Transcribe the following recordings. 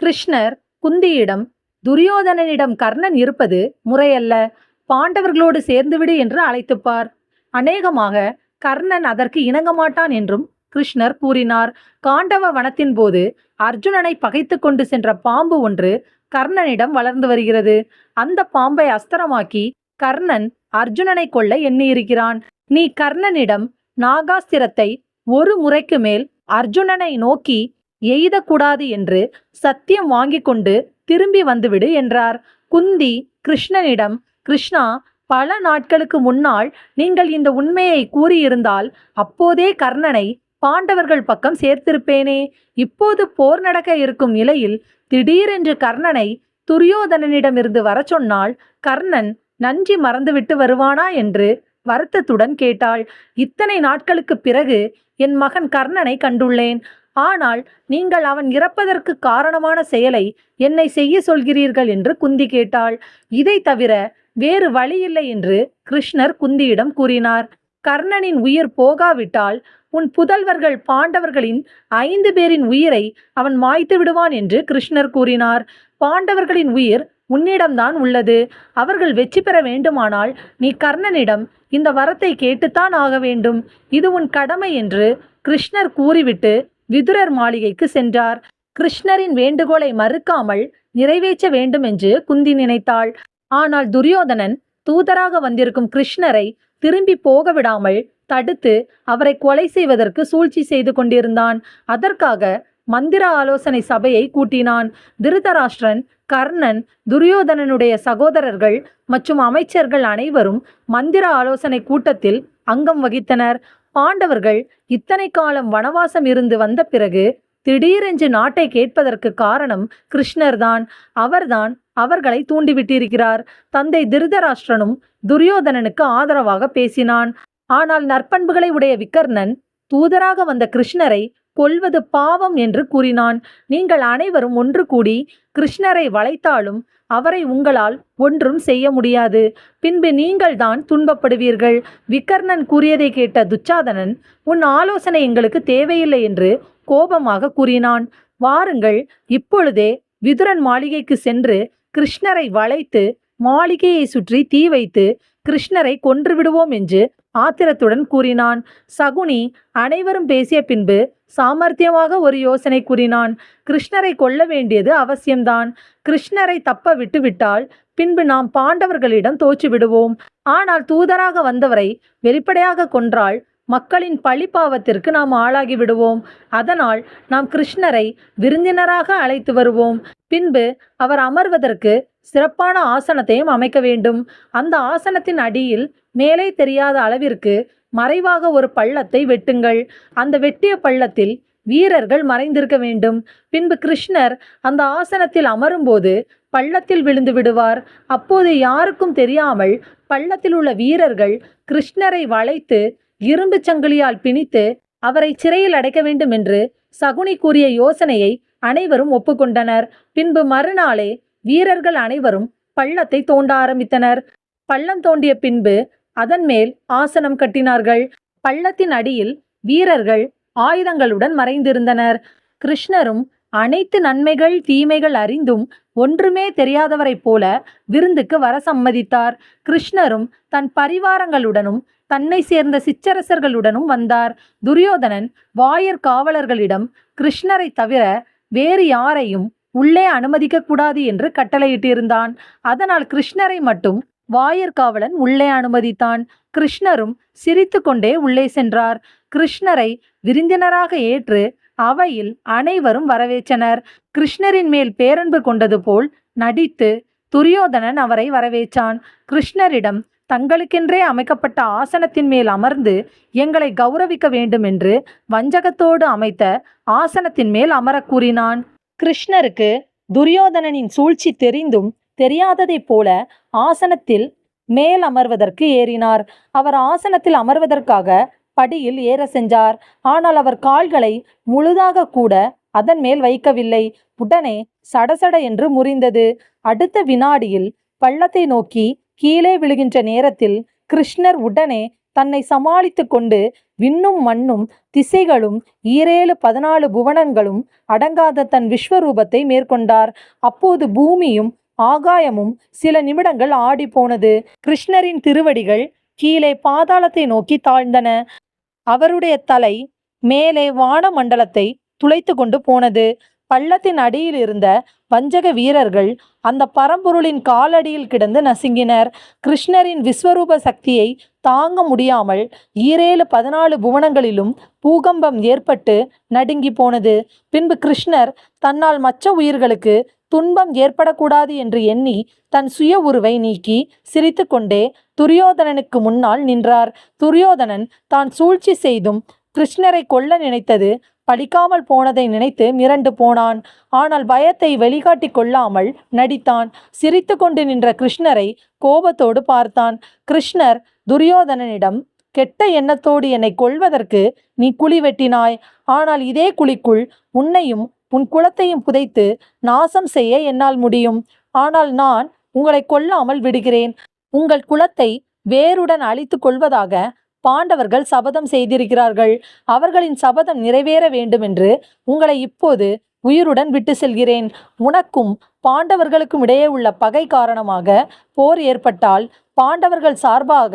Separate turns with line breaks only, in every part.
கிருஷ்ணர் குந்தியிடம், துரியோதனனிடம் கர்ணன் இருப்பது முறையல்ல, பாண்டவர்களோடு சேர்ந்துவிடு என்று அழைத்துப்பார். அநேகமாக கர்ணன் அதற்கு இணங்க மாட்டான் என்றும் கிருஷ்ணர் கூறினார். காண்டவ வனத்தின் போது அர்ஜுனனை பகைத்து கொண்டு சென்ற பாம்பு ஒன்று கர்ணனிடம் வளர்ந்து வருகிறது. அந்த பாம்பை அஸ்திரமாக்கி கர்ணன் அர்ஜுனனை கொல்ல எண்ணியிருக்கிறான். நீ கர்ணனிடம் நாகாஸ்திரத்தை ஒரு முறைக்கு மேல் அர்ஜுனனை நோக்கி எய்தக்கூடாது என்று சத்தியம் வாங்கி கொண்டு திரும்பி வந்துவிடு என்றார். குந்தி கிருஷ்ணனிடம், கிருஷ்ணா, பல நாட்களுக்கு முன்னால் நீங்கள் இந்த உண்மையை கூறியிருந்தால் அப்போதே கர்ணனை பாண்டவர்கள் பக்கம் சேர்த்திருப்பேனே. இப்போது போர் நடக்க இருக்கும் நிலையில் திடீரென்று கர்ணனை துரியோதனனிடமிருந்து வர சொன்னால் கர்ணன் நன்றி மறந்துவிட்டு வருவானா என்று வருத்தத்துடன் கேட்டாள். இத்தனை நாட்களுக்கு பிறகு என் மகன் கர்ணனை கண்டுள்ளேன். ஆனால் நீங்கள் அவன் இறப்பதற்கு காரணமான செயலை என்னை செய்ய சொல்கிறீர்கள் என்று குந்தி கேட்டாள். இதை தவிர வேறு வழியில்லை என்று கிருஷ்ணர் குந்தியிடம் கூறினார். கர்ணனின் உயிர் போகாவிட்டால் உன் புதல்வர்கள் பாண்டவர்களின் 5 பேரின் உயிரை அவன் மாய்த்து விடுவான் என்று கிருஷ்ணர் கூறினார். பாண்டவர்களின் உயிர் உன்னிடம்தான் உள்ளது. அவர்கள் வெற்றி பெற வேண்டுமானால் நீ கர்ணனிடம் இந்த வரத்தை கேட்டுத்தான் ஆக வேண்டும். இது உன் கடமை என்று கிருஷ்ணர் கூறிவிட்டு விதுரர் மாளிகைக்கு சென்றார். கிருஷ்ணரின் வேண்டுகோளை மறுக்காமல் நிறைவேற்ற வேண்டும் என்று குந்தி நினைத்தாள். ஆனால் துரியோதனன் தூதராக வந்திருக்கும் கிருஷ்ணரை திரும்பி போக விடாமல் தடுத்து அவரை கொலை செய்வதற்கு சூழ்ச்சி செய்து கொண்டிருந்தான். அதற்காக மந்திர ஆலோசனை சபையை கூட்டினான். திருதராஷ்டிரன், கர்ணன், துரியோதனனுடைய சகோதரர்கள் மற்றும் அமைச்சர்கள் அனைவரும் மந்திர ஆலோசனை கூட்டத்தில் அங்கம் வகித்தனர். பாண்டவர்கள் இத்தனை காலம் வனவாசம் இருந்து வந்த பிறகு திடீரென்று நாட்டை கேட்பதற்கு காரணம் கிருஷ்ணர்தான். அவர்தான் அவர்களை தூண்டிவிட்டிருக்கிறார். தந்தை திருதராஷ்டிரனும் துரியோதனனுக்கு ஆதரவாக பேசினான். ஆனால் நற்பண்புகளை உடைய விகர்ணன் தூதராக வந்த கிருஷ்ணரை கொல்வது பாவம் என்று கூறினான். நீங்கள் அனைவரும் ஒன்று கூடி கிருஷ்ணரை வளைத்தாலும் அவரை உங்களால் ஒன்றும் செய்ய முடியாது. பின்பு நீங்கள்தான் துன்பப்படுவீர்கள். விகர்ணன் கூறியதை கேட்ட துச்சாதனன், உன் ஆலோசனை எங்களுக்கு தேவையில்லை என்று கோபமாக கூறினான். வாருங்கள், இப்பொழுதே விதுரன் மாளிகைக்கு சென்று கிருஷ்ணரை வளைத்து மாளிகையை சுற்றி தீ வைத்து கிருஷ்ணரை கொன்று விடுவோம் என்று ஆத்திரத்துடன் கூறினான். சகுனி அனைவரும் பேசிய பின்பு சாமர்த்தியமாக ஒரு யோசனை கூறினான். கிருஷ்ணரை கொல்ல வேண்டியது அவசியம்தான். கிருஷ்ணரை தப்ப விட்டு விட்டால் பின்பு நாம் பாண்டவர்களிடம் தோற்று விடுவோம். ஆனால் தூதராக வந்தவரை வெளிப்படையாக கொன்றால் மக்களின் பழிப்பாவத்திற்கு நாம் ஆளாகி விடுவோம். அதனால் நாம் கிருஷ்ணரை விருந்தினராக அழைத்து வருவோம். பின்பு அவர் அமர்வதற்கு சிறப்பான ஆசனத்தையும் அமைக்க வேண்டும். அந்த ஆசனத்தின் அடியில் மேலே தெரியாத அளவிற்கு மறைவாக ஒரு பள்ளத்தை வெட்டுங்கள். அந்த வெட்டிய பள்ளத்தில் வீரர்கள் மறைந்திருக்க வேண்டும். பின்பு கிருஷ்ணர் அந்த ஆசனத்தில் அமரும்போது பள்ளத்தில் விழுந்து விடுவார். அப்போது யாருக்கும் தெரியாமல் பள்ளத்தில் உள்ள வீரர்கள் கிருஷ்ணரை வளைத்து இரும்பு சங்கிலியால் பிணித்து அவரை சிறையில் அடைக்க வேண்டும் என்று சகுனி கூறிய யோசனையை அனைவரும் ஒப்புக்கொண்டனர். பின்பு மறுநாளே வீரர்கள் அனைவரும் பள்ளத்தை தோண்ட ஆரம்பித்தனர். பள்ளம் தோண்டிய பின்பு அதன் மேல் ஆசனம் கட்டினார்கள். பள்ளத்தின் அடியில் வீரர்கள் ஆயுதங்களுடன் மறைந்திருந்தனர். கிருஷ்ணரும் அனைத்து நன்மைகள் தீமைகள் அறிந்தும் ஒன்றுமே தெரியாதவரைப் போல விருந்துக்கு வர சம்மதித்தார். கிருஷ்ணரும் தன் பரிவாரங்களுடனும் தன்னை சேர்ந்த சிற்றரசர்களுடனும் வந்தார். துரியோதனன் வாயர் காவலர்களிடம் கிருஷ்ணரை தவிர வேறு யாரையும் உள்ளே அனுமதிக்க கூடாது என்று கட்டளையிட்டிருந்தான். அதனால் கிருஷ்ணரை மட்டும் வாயர்காவலன் உள்ளே அனுமதித்தான். கிருஷ்ணரும் சிரித்து கொண்டே உள்ளே சென்றார். கிருஷ்ணரை விருந்தினராக ஏற்று அவையில் அனைவரும் வரவேற்றனர். கிருஷ்ணரின் மேல் பேரன்பு கொண்டது போல் நடித்து துரியோதனன் அவரை வரவேற்றான். கிருஷ்ணரிடம் தங்களுக்கென்றே அமைக்கப்பட்ட ஆசனத்தின் மேல் அமர்ந்து எங்களை கௌரவிக்க வேண்டும் என்று வஞ்சகத்தோடு அமைத்த ஆசனத்தின் மேல் அமர கூறினான். கிருஷ்ணருக்கு துரியோதனனின் சூழ்ச்சி தெரிந்தும் தெரியாததைப் போல ஆசனத்தில் மேல் அமர்வதற்கு ஏறினார். அவர் ஆசனத்தில் அமர்வதற்காக படியில் ஏற சென்றார். ஆனால் அவர் கால்களை முழுதாக கூட அதன் மேல் வைக்கவில்லை. உடனே சடசட என்று முறிந்தது. அடுத்த வினாடியில் பள்ளத்தை நோக்கி கீழே விழுகின்ற நேரத்தில் கிருஷ்ணர் உடனே தன்னை சமாளித்து கொண்டு விண்ணும் மண்ணும் திசைகளும் 14 புவனங்களும் அடங்காத தன் விஸ்வரூபத்தை மேற்கொண்டார். அப்போது பூமியும் ஆகாயமும் சில நிமிடங்கள் ஆடி போனது. கிருஷ்ணரின் திருவடிகள் கீழே பாதாளத்தை நோக்கி தாழ்ந்தன. அவருடைய தலை மேலே வான மண்டலத்தை துளைத்து கொண்டு போனது. பள்ளத்தின் அடியில் இருந்த வஞ்சக வீரர்கள் அந்த பரம்பொருளின் காலடியில் கிடந்து நசுங்கினர். கிருஷ்ணரின் விஸ்வரூப சக்தியை தாங்க முடியாமல் 14 புவனங்களிலும் பூகம்பம் ஏற்பட்டு நடுங்கி போனது. பின்பு கிருஷ்ணர் தன்னால் மற்ற உயிர்களுக்கு துன்பம் ஏற்படக்கூடாது என்று எண்ணி தன் சுய உருவை நீக்கி சிரித்து கொண்டே துரியோதனனுக்கு முன்னால் நின்றார். துரியோதனன் தான் சூழ்ச்சி செய்தும் கிருஷ்ணரை கொல்ல நினைத்தது பலிக்காமல் போனதை நினைத்து மிரண்டு போனான். ஆனால் பயத்தை வெளிக்காட்டி கொள்ளாமல் நடித்தான். சிரித்து கொண்டு நின்ற கிருஷ்ணரை கோபத்தோடு பார்த்தான். கிருஷ்ணர் துரியோதனனிடம், கெட்ட எண்ணத்தோடு என்னை கொல்வதற்கு நீ குழி வெட்டினாய். ஆனால் இதே குழிக்குள் உன்னையும் உன் குலத்தையும் புதைத்து நாசம் செய்ய என்னால் முடியும். ஆனால் நான் உங்களை கொல்லாமல் விடுகிறேன். உங்கள் குலத்தை வேருடன் அழித்து கொள்வதாக பாண்டவர்கள் சபதம் செய்திருக்கிறார்கள். அவர்களின் சபதம் நிறைவேற வேண்டுமென்று உங்களை இப்போது உயிருடன் விட்டு செல்கிறேன். உனக்கும் பாண்டவர்களுக்கும் இடையே உள்ள பகை காரணமாக போர் ஏற்பட்டால் பாண்டவர்கள் சார்பாக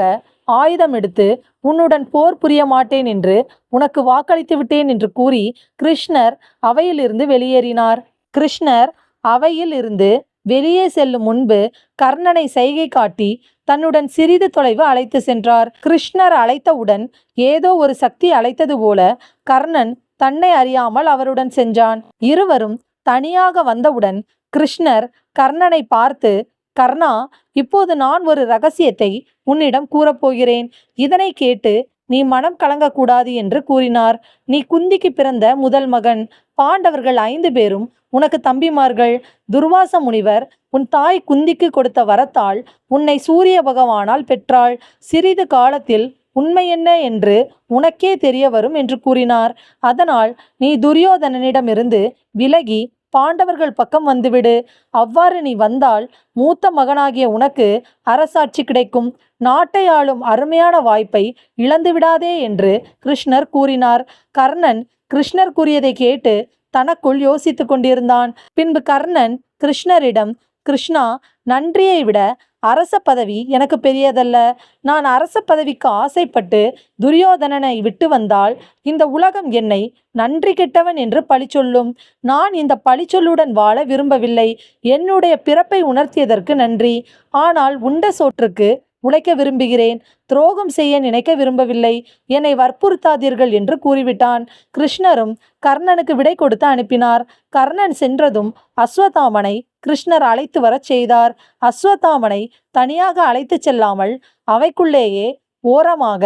ஆயுதம் எடுத்து உன்னுடன் போர் புரிய மாட்டேன் என்று உனக்கு வாக்களித்து விட்டேன் என்று கூறி கிருஷ்ணர் அவையிலிருந்து வெளியேறினார். கிருஷ்ணர் அவையில் இருந்து வெளியே செல்லும் முன்பு கர்ணனை சைகை காட்டி தன்னுடன் சிறிது தொலைவு அழைத்து சென்றார். கிருஷ்ணர் அழைத்தவுடன் ஏதோ ஒரு சக்தி அழைத்தது போல கர்ணன் தன்னை அறியாமல் அவருடன் சென்றான். இருவரும் தனியாக வந்தவுடன் கிருஷ்ணர் கர்ணனை பார்த்து, கர்ணா, இப்போது நான் ஒரு ரகசியத்தை உன்னிடம் கூறப்போகிறேன். இதனை கேட்டு நீ மனம் கலங்கக்கூடாது என்று கூறினார். நீ குந்திக்கு பிறந்த முதல் மகன். பாண்டவர்கள் 5 பேரும் உனக்கு தம்பிமார்கள். துர்வாச முனிவர் உன் தாய் குந்திக்கு கொடுத்த வரத்தால் உன்னை சூரிய பகவானால் பெற்றாள். சிறிது காலத்தில் உண்மை என்ன என்று உனக்கே தெரிய வரும் என்று கூறினார். அதனால் நீ துரியோதனனிடமிருந்து விலகி பாண்டவர்கள் பக்கம் வந்துவிடு. அவ்வாறு நீ வந்தால் மூத்த மகனாகிய உனக்கு அரசாட்சி கிடைக்கும். நாட்டை ஆளும் அருமையான வாய்ப்பை இழந்துவிடாதே என்று கிருஷ்ணர் கூறினார். கர்ணன் கிருஷ்ணர் கூறியதை கேட்டு தனக்குள் யோசித்து கொண்டிருந்தான். பின்பு கர்ணன் கிருஷ்ணரிடம், கிருஷ்ணா, நன்றியை விட அரச பதவி எனக்கு பெரியதல்ல. நான் அரச பதவிக்கு ஆசைப்பட்டு துரியோதனனை விட்டு வந்தால் இந்த உலகம் என்னை நன்றி கெட்டவன் என்று பழி சொல்லும். நான் இந்த பழிச்சொல்லுடன் வாழ விரும்பவில்லை. என்னுடைய பிறப்பை உணர்த்தியதற்கு நன்றி. ஆனால் உண்ட சோற்றுக்கு உழைக்க விரும்புகிறேன். துரோகம் செய்ய நினைக்க விரும்பவில்லை. என்னை வற்புறுத்தாதீர்கள் என்று கூறிவிட்டான். கிருஷ்ணரும் கர்ணனுக்கு விடை கொடுத்து அனுப்பினார். கர்ணன் சென்றதும் அஸ்வத்தாமனை கிருஷ்ணர் அழைத்து வரச் செய்தார். அஸ்வத்தாமனை தனியாக அழைத்து செல்லாமல் அவைக்குள்ளேயே ஓரமாக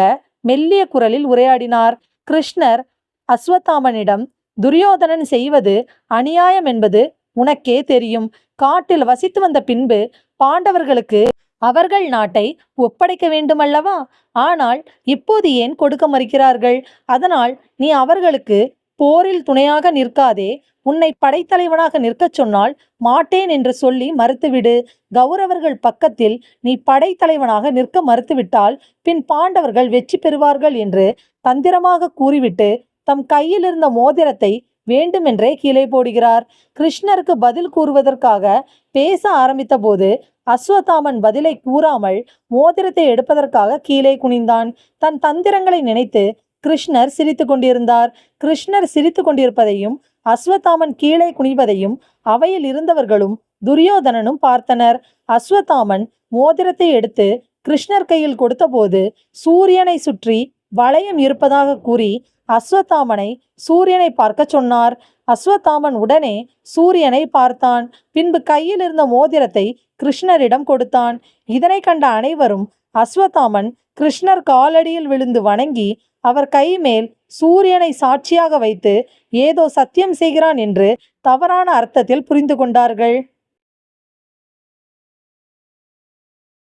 மெல்லிய குரலில் உரையாடினார். கிருஷ்ணர் அஸ்வத்தாமனிடம், துரியோதனன் செய்வது அநியாயம் என்பது உனக்கே தெரியும். காட்டில் வசித்து வந்த பின்பு பாண்டவர்களுக்கு அவர்கள் நாட்டை ஒப்படைக்க வேண்டுமல்லவா? ஆனால் இப்போது ஏன் கொடுக்க மறுக்கிறார்கள்? அதனால் நீ அவர்களுக்கு போரில் துணையாக நிற்காதே. உன்னை படைத்தலைவனாக நிற்கச் சொன்னால் மாட்டேன் என்று சொல்லி மறுத்துவிடு. கௌரவர்கள் பக்கத்தில் நீ படைத்தலைவனாக நிற்க மறுத்துவிட்டால் பின் பாண்டவர்கள் வெற்றி பெறுவார்கள் என்று தந்திரமாக கூறிவிட்டு தம் கையில் இருந்த மோதிரத்தை வேண்டுமென்றே கீழே போடுகிறார். கிருஷ்ணருக்கு பதில் கூறுவதற்காக பேச ஆரம்பித்த போது அஸ்வத்தாமன் பதிலை கூறாமல் மோதிரத்தை எடுப்பதற்காக கீழே குனிந்தான். தன் தந்திரங்களை நினைத்து கிருஷ்ணர் சிரித்து கொண்டிருந்தார். கிருஷ்ணர் சிரித்து கொண்டிருப்பதையும் அஸ்வத்தாமன் கீழே குனிவதையும் அவையில் இருந்தவர்களும் துரியோதனனும் பார்த்தனர். அஸ்வத்தாமன் மோதிரத்தை எடுத்து கிருஷ்ணர் கையில் கொடுத்தபோது சூரியனை சுற்றி வளையம் இருப்பதாக கூறி அஸ்வத்தாமனை சூரியனை பார்க்க சொன்னார். அஸ்வத்தாமன் உடனே சூரியனை பார்த்தான். பின்பு கையில் இருந்த மோதிரத்தை கிருஷ்ணரிடம் கொடுத்தான். இதனை கண்ட அனைவரும் அஸ்வத்தாமன் கிருஷ்ணர் காலடியில் விழுந்து வணங்கி அவர் கை மேல் சூரியனை சாட்சியாக வைத்து ஏதோ சத்தியம் செய்கிறான் என்று தவறான அர்த்தத்தில் புரிந்து கொண்டார்கள்.